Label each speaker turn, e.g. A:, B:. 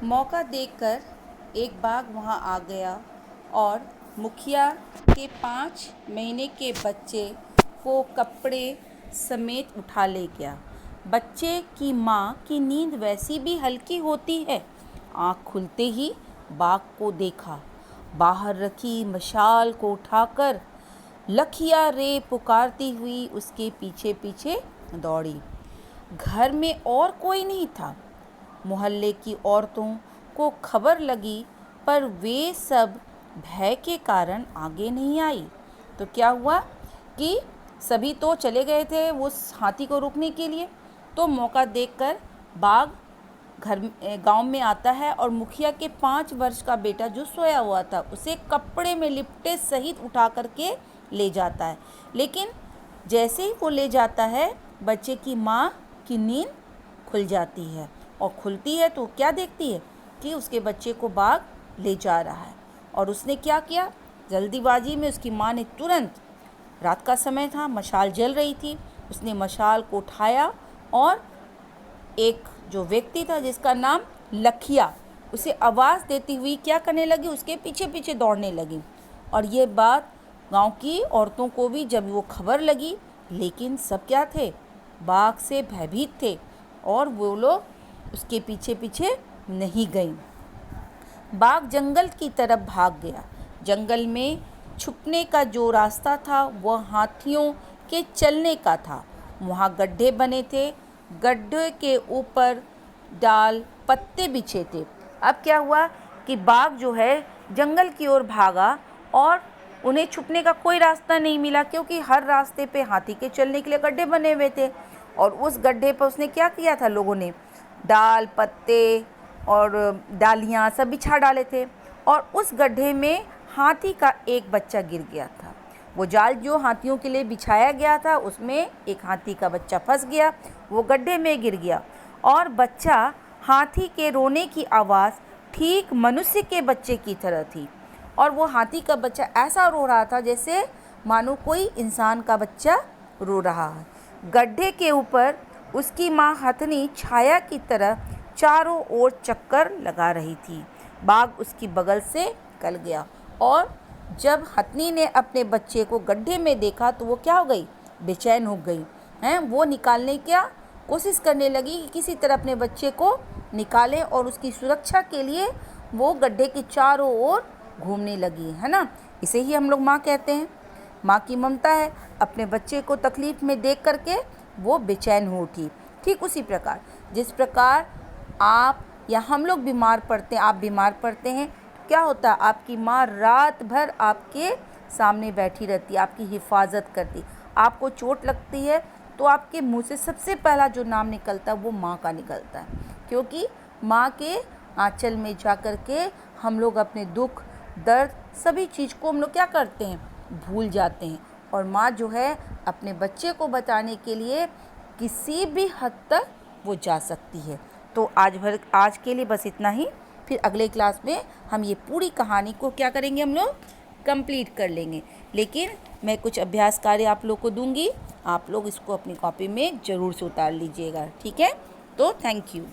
A: मौका देखकर एक बाघ वहां आ गया और मुखिया के 5 महीने के बच्चे को कपड़े समेत उठा ले गया। बच्चे की माँ की नींद वैसी भी हल्की होती है। आँख खुलते ही बाघ को देखा। बाहर रखी मशाल को उठाकर लखिया रे पुकारती हुई उसके पीछे पीछे दौड़ी। घर में और कोई नहीं था। मोहल्ले की औरतों को खबर लगी, पर वे सब भय के कारण आगे नहीं आई। तो क्या हुआ कि सभी तो चले गए थे उस हाथी को रोकने के लिए। तो मौका देखकर बाघ गांव में आता है और मुखिया के 5 वर्ष का बेटा जो सोया हुआ था उसे कपड़े में लिपटे सहित उठा करके ले जाता है। लेकिन जैसे ही वो ले जाता है, बच्चे की माँ की नींद खुल जाती है और खुलती है तो क्या देखती है कि उसके बच्चे को बाघ ले जा रहा है। और उसने क्या किया, जल्दीबाजी में उसकी माँ ने तुरंत, रात का समय था, मशाल जल रही थी, उसने मशाल को उठाया और एक जो व्यक्ति था जिसका नाम लखिया, उसे आवाज़ देती हुई क्या करने लगी, उसके पीछे पीछे दौड़ने लगी। और ये बात गांव की औरतों को भी जब वो खबर लगी, लेकिन सब क्या थे, बाघ से भयभीत थे और वो लोग उसके पीछे पीछे नहीं गई। बाघ जंगल की तरफ भाग गया। जंगल में छुपने का जो रास्ता था वह हाथियों के चलने का था। वहाँ गड्ढे बने थे, गड्ढे के ऊपर डाल पत्ते बिछे थे। अब क्या हुआ कि बाघ जो है जंगल की ओर भागा और उन्हें छुपने का कोई रास्ता नहीं मिला, क्योंकि हर रास्ते पे हाथी के चलने के लिए गड्ढे बने हुए थे। और उस गड्ढे पर उसने क्या किया था, लोगों ने डाल पत्ते और डालियाँ सब बिछा डाले थे और उस गड्ढे में हाथी का एक बच्चा गिर गया था। वो जाल जो हाथियों के लिए बिछाया गया था उसमें एक हाथी का बच्चा फंस गया, वो गड्ढे में गिर गया और बच्चा, हाथी के रोने की आवाज़ ठीक मनुष्य के बच्चे की तरह थी। और वो हाथी का बच्चा ऐसा रो रहा था जैसे मानो कोई इंसान का बच्चा रो रहा है। गड्ढे के ऊपर उसकी माँ हथनी छाया की तरह चारों ओर चक्कर लगा रही थी। बाघ उसकी बगल से निकल गया और जब हथनी ने अपने बच्चे को गड्ढे में देखा तो वो क्या हो गई, बेचैन हो गई हैं। वो निकालने की कोशिश करने लगी कि किसी तरह अपने बच्चे को निकाले और उसकी सुरक्षा के लिए वो गड्ढे के चारों ओर घूमने लगी, है ना। इसे ही हम लोग माँ कहते हैं। माँ की ममता है, अपने बच्चे को तकलीफ़ में देख करके वो बेचैन हो उठी। ठीक उसी प्रकार जिस प्रकार आप या हम लोग बीमार पड़ते हैं, आप बीमार पड़ते हैं, क्या होता है, आपकी माँ रात भर आपके सामने बैठी रहती है, आपकी हिफाजत करती। आपको चोट लगती है तो आपके मुंह से सबसे पहला जो नाम निकलता है वो माँ का निकलता है, क्योंकि माँ के आंचल में जा कर के हम लोग अपने दुख दर्द सभी चीज़ को हम लोग क्या करते हैं, भूल जाते हैं। और माँ जो है अपने बच्चे को बताने के लिए किसी भी हद तक वो जा सकती है। तो आज के लिए बस इतना ही। फिर अगले क्लास में हम ये पूरी कहानी को क्या करेंगे, हम लोग कंप्लीट कर लेंगे। लेकिन मैं कुछ अभ्यास कार्य आप लोग को दूंगी, आप लोग इसको अपनी कॉपी में ज़रूर से उतार लीजिएगा, ठीक है। तो थैंक यू।